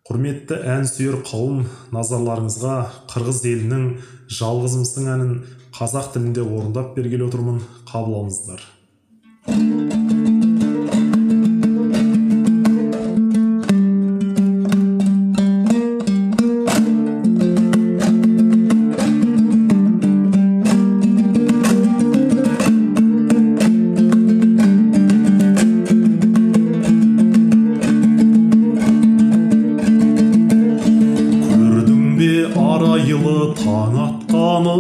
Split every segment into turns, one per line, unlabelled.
Құрметті ән сүйер қауым, назарларыңызға қырғыз елінің «Жалғызымсың» әнін қазақ тілінде орындап бергелі отырмын, қабыл алыңыздар.
Арайлы таң атқанын,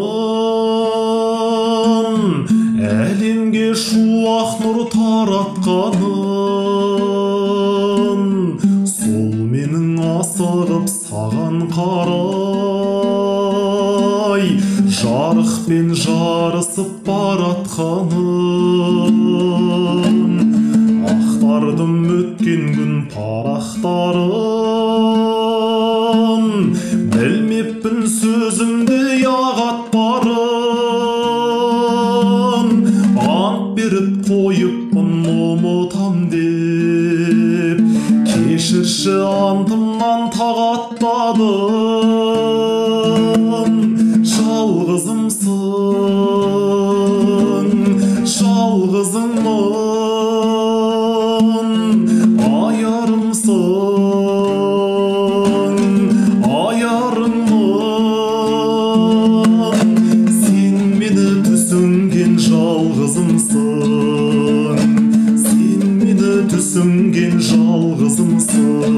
әлемге шуақ нұр таратқанын, сол менің асығып саған қарай, жарықпен жарысып баратқанын, ақтардым өткен күн парақтарын, білмеппін сөзімді ағатпарын, ант беріп қойыппын ұмытам деп, кешірші антымнан тағатпадым. Жалғызымсың, жалғызыңмын, аярымсың, сен мені түсінген жалғызымсың, сен мені түсінген жалғызымсың.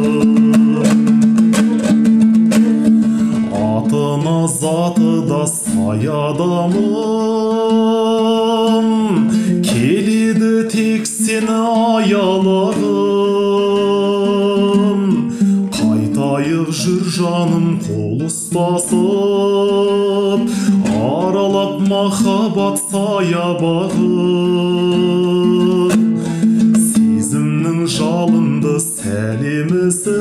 Атына заты да сай адамым, келеді тек сені аялағым. Қайтайық жүр жаным қол ұстасып, аралап махаббат саябағын. Сезімнің жалынды сәлемісің,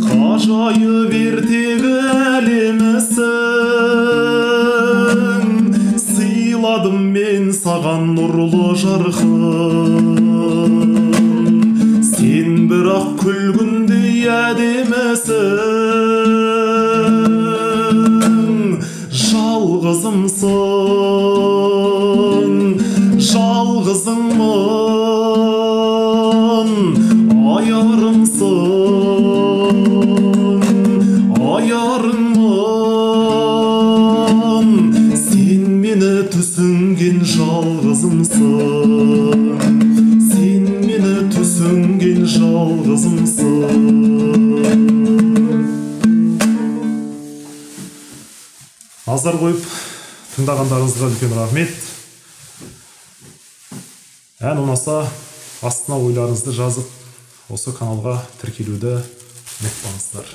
ғажайып ертегі әлемісің. Сыйладым мен саған нұрлы жарқын, сен бірақ күлгіндей әдемісің. Жалғызымсың, жалғызыңмын, аярымсың, аярыңмын, сен мені түсінген жалғызымсың, сен мені түсінген жалғызымсың.
Назар қойып тыңдағандарыңызға үлкен рахмет. Ән ұнаса, астына ойларыңызды жазып, осы каналға тіркелуді ұмытпаңыздар.